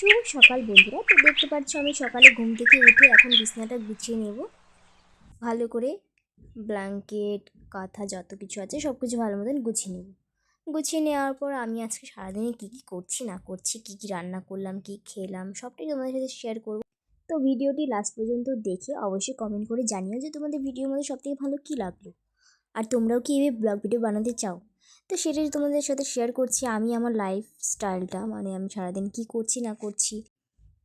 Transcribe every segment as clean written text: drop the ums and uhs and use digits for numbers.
শুভ সকাল বন্ধুরা। তো দেখতে পাচ্ছ আমি সকালে ঘুম থেকে উঠে এখন বিছানাটা গুছিয়ে নেব ভালো করে। ব্ল্যাঙ্কেট, কাঁথা যত কিছু আছে সব কিছু ভালো মতন গুছিয়ে নেব। গুছিয়ে নেওয়ার পর আমি আজকে সারাদিনে কী কী করছি না করছি, কী কী রান্না করলাম, কী খেলাম, সবটাই তোমাদের সাথে শেয়ার করব। তো ভিডিওটি লাস্ট পর্যন্ত দেখে অবশ্যই কমেন্ট করে জানিও যে তোমাদের ভিডিওর মধ্যে সবথেকে ভালো কী লাগলো, আর তোমরাও কি এই ব্লগ ভিডিও বানাতে চাও। তো সেটাই তোমাদের সাথে শেয়ার করছি আমি আমার লাইফস্টাইলটা, মানে আমি সারাদিন কী করছি না করছি।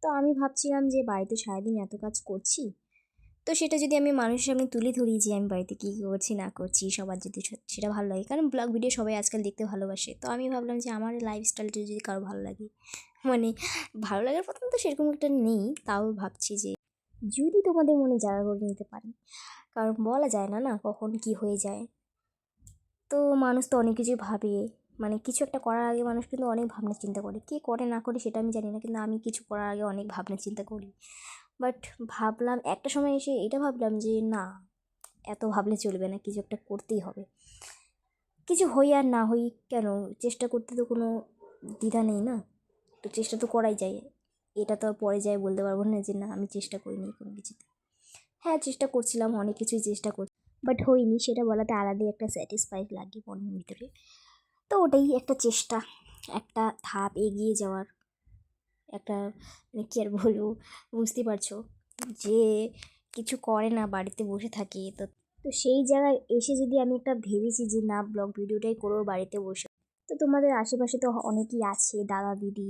তো আমি ভাবছিলাম যে বাড়িতে সারাদিন এত কাজ করছি, তো সেটা যদি আমি মানুষের সামনে তুলে ধরি যে আমি বাড়িতে কী করছি না করছি, সবার যদি সেটা ভালো লাগে, কারণ ব্লগ ভিডিও সবাই আজকাল দেখতে ভালোবাসে। তো আমি ভাবলাম যে আমার লাইফস্টাইলটা যদি কারো ভালো লাগে, মানে ভালো লাগার প্রথম তো সেরকম একটা নেই, তাও ভাবছি যে যদি তোমাদের মনে জায়গা করে নিতে পারি, কারণ বলা যায় না না কখন কি হয়ে যায়। তো মানুষ তো অনেক কিছুই ভাবে, মানে কিছু একটা করার আগে মানুষ কিন্তু অনেক ভাবনা চিন্তা করে, কে করে না করে সেটা আমি জানি না, কিন্তু আমি কিছু করার আগে অনেক ভাবনা চিন্তা করি। বাট ভাবলাম একটা সময় এসে এটা ভাবলাম যে না, এত ভাবলে চলবে না, কিছু একটা করতেই হবে। কিছু হই আর না হই কেন, চেষ্টা করতে তো কোনো দ্বিধা নেই না, তো চেষ্টা তো করাই যায়। এটা তো আর পরে যায় বলতে পারবো না যে না আমি চেষ্টা করিনি কোনো কিছুতে। হ্যাঁ, চেষ্টা করছিলাম, অনেক কিছুই চেষ্টা করছি, বাট হয়নি, সেটা বলাতে আলাদাই একটা স্যাটিসফাইড লাগে মনের ভিতরে। তো ওটাই একটা চেষ্টা, একটা ধাপ এগিয়ে যাওয়ার একটা, মানে কী আর বলবো, বুঝতে পারছো যে কিছু করে না বাড়িতে বসে থাকে। তো তো সেই জায়গায় এসে যদি আমি একটা ভেবেছি যে না ব্লগ ভিডিওটাই করবো বাড়িতে বসে। তো তোমাদের আশেপাশে তো অনেকেই আছে, দাদা দিদি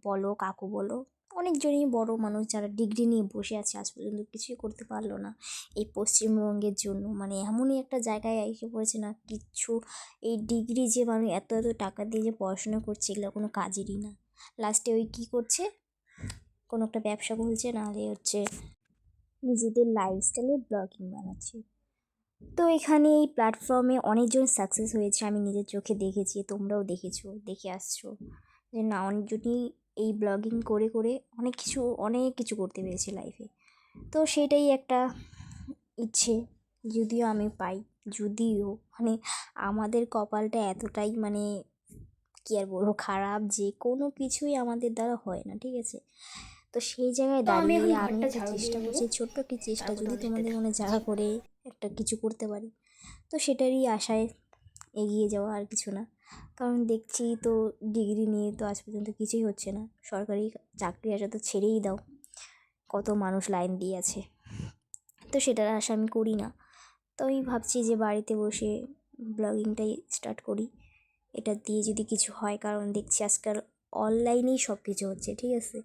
বলো, কাকু বলো, অনেকজনই বড় মানুষ যারা ডিগ্রি নিয়ে বসে আছে, আজ পর্যন্ত কিছুই করতে পারলো না এই পশ্চিমবঙ্গের জন্য। মানে এমনই একটা জায়গায় এসে পড়েছে না কিচ্ছু, এই ডিগ্রি যে মানুষ এত এত টাকা দিয়ে যে পড়াশোনা করছে এগুলো কোনো কাজেরই না। লাস্টে ওই কী করছে, কোনো একটা ব্যবসা খুলছে, নাহলে হচ্ছে নিজেদের লাইফস্টাইলে ব্লগিং বানাচ্ছে। তো এখানে এই প্ল্যাটফর্মে অনেকজন সাকসেস হয়েছে, আমি নিজের চোখে দেখেছি, তোমরাও দেখেছো, দেখে আসছো যে না অনেকজনই এই ব্লগিং করে করে অনেক কিছু করতে পেরেছে লাইফে। তো সেটাই একটা ইচ্ছে, যদিও আমি পাই, যদিও মানে আমাদের কপালটা এতটাই মানে কী আর বলবো খারাপ যে কোনো কিছুই আমাদের দ্বারা হয় না, ঠিক আছে। তো সেই জায়গায় দাঁড়িয়ে আমি একটা চেষ্টা করছি, ছোট্ট একটি চেষ্টা, যদি তোমাদের মনে জায়গা করে একটা কিছু করতে পারি, তো সেটারই আশায় এগিয়ে যাওয়া, আর কিছু না। কারণ দেখছি তো ডিগ্রি নিয়ে তো আজ পর্যন্ত কিছুই হচ্ছে না, সরকারি চাকরি আসা তো ছেড়েই দাও, কত মানুষ লাইন দিয়ে আছে, তো সেটার আশা আমি করি না। তো আমি ভাবছি যে বাড়িতে বসে ব্লগিংটাই স্টার্ট করি, এটা দিয়ে যদি কিছু হয়, কারণ দেখছি আজকাল অনলাইনেই সব কিছু হচ্ছে, ঠিক আছে।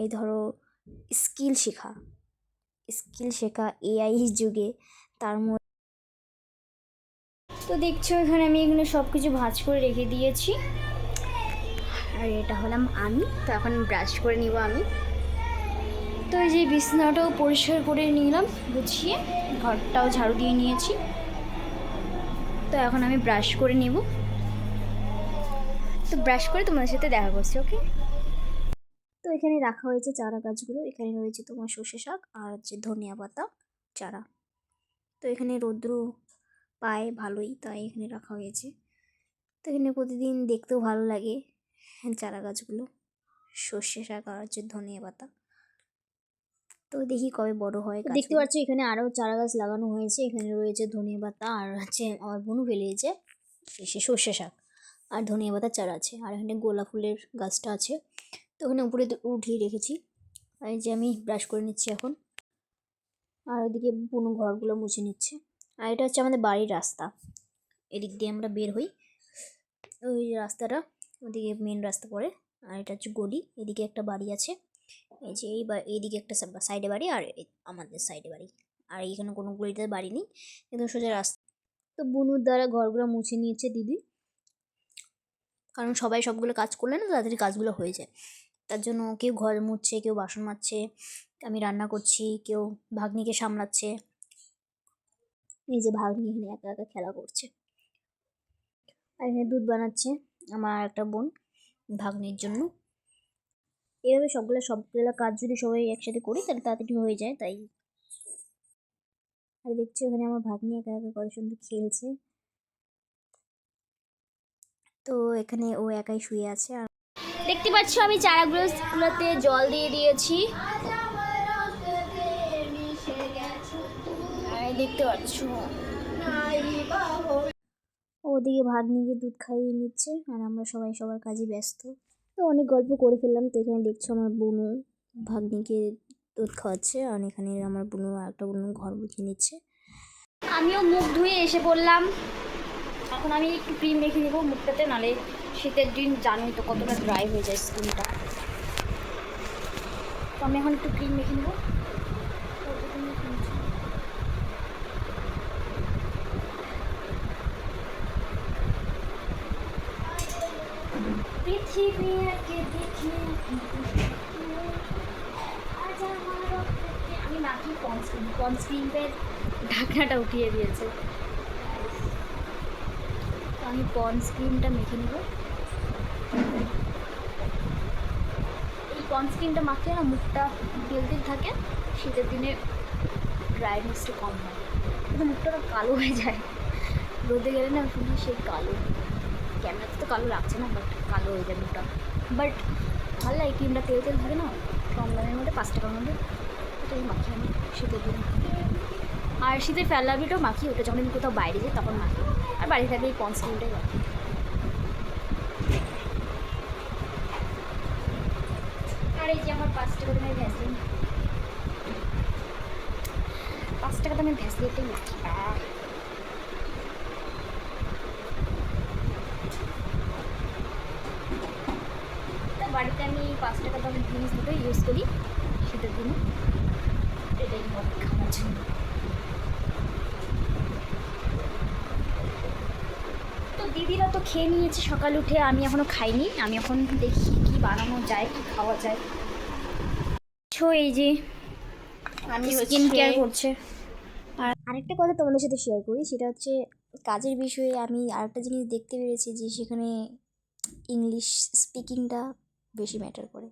এই ধরো স্কিল শেখা এআই যুগে, তার মধ্যে তো দেখছো এখানে আমি এগুলো সব কিছু ভাঁজ করে রেখে দিয়েছি, আর এটা হলাম আমি। তো এখন ব্রাশ করে নিব আমি। তো এই যে বিছানাটাও পরিষ্কার করে নিলাম গুছিয়ে, ঘরটাও ঝাড়ু দিয়ে নিয়েছি। তো এখন আমি ব্রাশ করে নেব, তো ব্রাশ করে তোমাদের সাথে দেখা করছি, ওকে। তো এখানে রাখা হয়েছে চারা গাছগুলো, এখানে রয়েছে তোমার সর্ষে শাক আর হচ্ছে ধনিয়া পাতা চারা। তো এখানে রৌদ্র পায় ভালোই, তাই এখানে রাখা হয়েছে। তো এখানে প্রতিদিন দেখতেও ভালো লাগে চারা গাছগুলো, সর্ষে শাক আর হচ্ছে ধনিয়া পাতা। তো দেখি কবে বড় হয়। দেখতে পাচ্ছ এখানে আরও চারা গাছ লাগানো হয়েছে, এখানে রয়েছে ধনিয়া পাতা, আর হচ্ছে আমার বোনু ফেলিয়েছে সে সর্ষে শাক আর ধনিয়া পাতার চারা আছে, আর এখানে গোলাপ ফুলের গাছটা আছে। তো ওখানে উপরে উঠিয়ে রেখেছি, আর এই যে আমি ব্রাশ করে নিচ্ছি এখন, আর ওইদিকে বুনু ঘরগুলো মুছে নিচ্ছে। আর এটা হচ্ছে আমাদের বাড়ির রাস্তা, এদিক দিয়ে আমরা বের হই, ওই রাস্তাটা ওদিকে মেন রাস্তা পড়ে। আর এটা হচ্ছে গলি, এদিকে একটা বাড়ি আছে, এই যে এইদিকে একটা সাইডে বাড়ি, আর আমাদের সাইডে বাড়ি, আর এখানে কোনো গলিতে বাড়ি নেই, একদম সোজা রাস্তা। তো বুনুর দ্বারা ঘরগুলো মুছে নিয়েছে দিদি, কারণ সবাই সবগুলো কাজ করলে না তাড়াতাড়ি কাজগুলো হয়ে যায়, তার জন্য কেউ ঘর মুছছে, কেউ বাসন মাজছে, আমি রান্না করছি, কেউ ভাগ্নিকে সামলাচ্ছে। এই যে ভাগ্নি এখানে একা একা খেলা করছে, আর এখানে দুধ বানাচ্ছে আমার একটা বোন ভাগ্নির জন্য। এভাবে সবগুলো কাজ যদি সবাই একসাথে করি তাহলে তাড়াতাড়ি হয়ে যায়, তাই। আর দেখছো এখানে আমার ভাগ্নি একা একা কত সুন্দর খেলছে। তো এখানে ও একাই শুয়ে আছে, আর দেখতে দেখতে পাচ্ছ আমি চারাগুলোতে জল দিয়ে দিয়েছি। দেখতে পাচ্ছ ওদিকে ভাগ্নিকে দুধ খাইয়ে নিচ্ছে আর আমরা সবাই সবার কাজে ব্যস্ত। তো অনেক গল্প করে ফেললাম। তো এখানে দেখছো আমার বোনু ভাগ্নিকে দুধ খাওয়াচ্ছে আর এখানে আমার বোনু আর একটা বোনু ঘর বুঝিয়ে নিচ্ছে। আমিও মুখ ধুয়ে এসে পড়লাম। এখন আমি একটু ক্রিম মেখে নেবো মুখটাতে, নাহলে শীতের দিন জানোই তো কতটা ড্রাই হয়ে যায় স্কিনটা। তো আমি এখন একটু ক্রিম মেখে নেবো। আমি মাখি পন্সক্রিমের ঢাকনাটা উঠিয়ে দিয়েছে। আমি পন্সক্রিমটা মেখে নেব। এই পন্সক্রিমটা মাখলে না মুখটা তেল তেল থাকে, শীতের দিনে ড্রাইনেসটা কম হয়, কিন্তু মুখটা কালো হয়ে যায় রোদে গেলে না, শুধু সেই কালো। ক্যামেরাতে তো কালো লাগছে না, বাট কালো হয়ে যায় মুখটা। বাট ভালো লাগে, ক্রিমটা তেল তেল থাকে না, কম দামের মধ্যে 5 টাকার মধ্যে। ওটাই মাখি আমি শীতের দিনে। আর শীতের ফেলাভিটাও মাখি, ওটা যখন আমি কোথাও বাইরে যাই তখন মাখি। আর বাড়ি থাকলে এই পন্সক্রিমটাই মাখি। আর এই যে আমার 5 টাকা দামের ভ্যাসলিন, 5 টাকা দামের ভ্যাসলিনটাই মাখি। বাড়িতে আমি 5 টাকা দামের জিনিস দুটো ইউজ করি শীতের দিনে, এটাই খাওয়ার জন্য। তো দিদিরা তো খেয়ে নিয়েছে সকাল উঠে, আমি এখনও খাইনি। আমি এখন দেখি কি বানানো যায়, কি খাওয়া যায়। এই যে আমি স্কিন কেয়ার করছে। আর আরেকটা কথা তোমাদের সাথে শেয়ার করি, সেটা হচ্ছে কাজের বিষয়ে আমি আরেকটা জিনিস দেখতে পেরেছি, যে সেখানে ইংলিশ স্পিকিংটা বেশি ম্যাটার করে।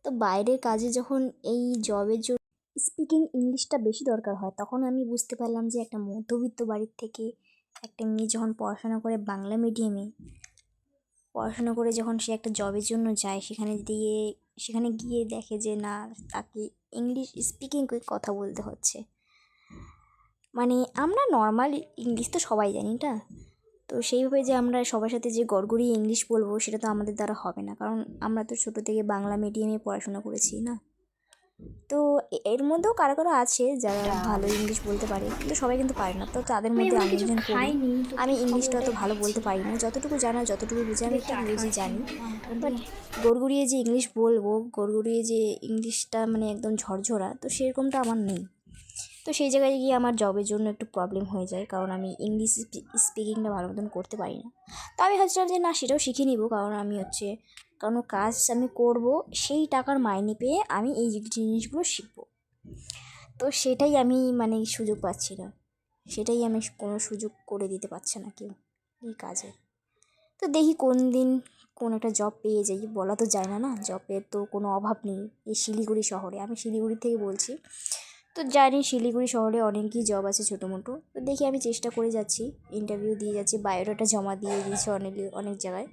তো বাইরের কাজে যখন এই জবের জন্য স্পিকিং ইংলিশটা বেশি দরকার হয়, তখন আমি বুঝতে পারলাম যে একটা মধ্যবিত্ত বাড়ির থেকে একটা মেয়ে যখন পড়াশোনা করে বাংলা মিডিয়ামে পড়াশোনা করে, যখন সে একটা জবের জন্য যায়, সেখানে গিয়ে দেখে যে না, তাকে ইংলিশ স্পিকিং করে কথা বলতে হচ্ছে। মানে আমরা নর্মাল ইংলিশ তো সবাই জানি না, তো সেইভাবে যে আমরা সবার সাথে যে গড়গড়িয়ে ইংলিশ বলবো, সেটা তো আমাদের দ্বারা হবে না, কারণ আমরা তো ছোটো থেকে বাংলা মিডিয়ামে পড়াশোনা করেছি না। তো এর মধ্যেও কারো কারো আছে যারা ভালো ইংলিশ বলতে পারে, কিন্তু সবাই কিন্তু পারে না। তো তাদের মধ্যে আমি একজন পড়ি। আমি ইংলিশটা অত ভালো বলতে পারি না, যতটুকু জানা যতটুকু বুঝে আমি একটু ইংরেজি জানি। বাট গড়গড়িয়ে যে ইংলিশ বলবো, গড়গড়িয়ে যে ইংলিশটা মানে একদম ঝরঝরা, তো সেরকমটা আমার নেই। তো সেই জায়গায় গিয়ে আমার জবের জন্য একটু প্রবলেম হয়ে যায়, কারণ আমি ইংলিশ স্পিকিংটা ভালো মতন করতে পারি না। তো আমি ভাবছিলাম যে না, সেটাও শিখে নিব, কারণ আমি কোনো কাজ আমি করব, সেই টাকার মাইনে পেয়ে আমি এই জিনিসগুলো শিখব। তো সেটাই আমি মানে সুযোগ পাচ্ছি না, সেটাই আমি কোনো সুযোগ করে দিতে পারছে না কেউ এই কাজে। তো দেখি কোন দিন কোন একটা জব পেয়ে যাই, বলা তো যায় না, না জবের তো কোনো অভাব নেই এই শিলিগুড়ি শহরে। আমি শিলিগুড়ি থেকে বলছি, তো জানি শিলিগুড়ি শহরে অনেকই জব আছে ছোটো মোটো। তো দেখি আমি চেষ্টা করে যাচ্ছি, ইন্টারভিউ দিয়ে যাচ্ছি, বায়োডাটা জমা দিয়ে দিয়েছি অনেক জায়গায়।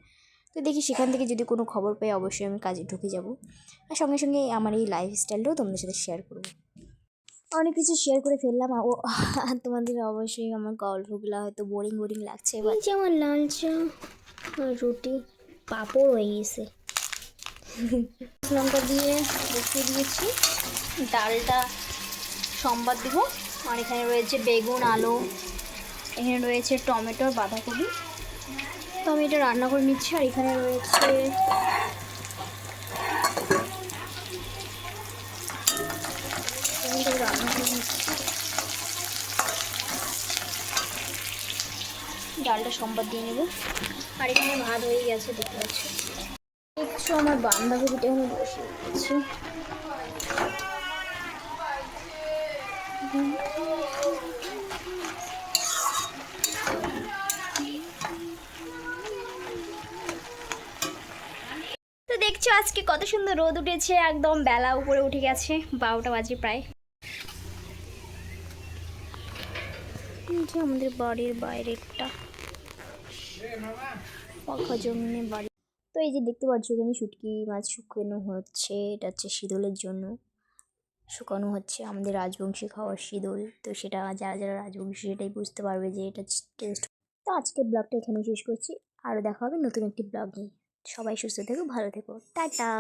তো দেখি সেখান থেকে যদি কোনো খবর পাই, অবশ্যই আমি কাজে ঢুকে যাব। আর সঙ্গে সঙ্গে আমার এই লাইফস্টাইলটাও তোমাদের সাথে শেয়ার করবো। অনেক কিছু শেয়ার করে ফেললাম, আর তোমাদের অবশ্যই আমার গল্পগুলো হয়তো বোরিং লাগছে। এবার যেমন লাল চা, রুটি, পাঁপড় হয়ে গেছে, লঙ্কা দিয়ে বসিয়ে দিয়েছি। ডালটা সম্বাদ দিব। আর এখানে রয়েছে বেগুন, আলু, এখানে রয়েছে টমেটো, বাঁধাকপি। তো আমি এটা রান্না করে নিচ্ছি। আর এখানে রয়েছে রান্না করে নিচ্ছি, ডালটা সম্বাদ দিয়ে নেব। আর এখানে ভাত হয়ে গেছে, দেখতে পাচ্ছি। দেখছো আমার বাঁধাকপিটা এখানে বসিয়ে দিচ্ছি। তো দেখছো আজকে কত সুন্দর রোদ উঠেছে, একদম বেলা উপরে উঠে গেছে, 12টা বাজে প্রায়। আমাদের বাড়ির বাইরে একটা পাখা জমিনে বাড়ি। তো এই যে দেখতে পাচ্ছ এখানে শুটকি মাছ শুকানো হচ্ছে, এটা হচ্ছে শীতলের জন্য শুকানো হচ্ছে, আমাদের রাজবংশী খাওয়ার শীতল। তো সেটা যারা যারা রাজবংশী সেটাই বুঝতে পারবে যে এটা টেস্ট। তো আজকের ব্লগটা এখানেই শেষ করছি, আরও দেখা হবে নতুন একটি ব্লগ নিয়ে। সবাই সুস্থ থেকো, ভালো থেকো, টাটা।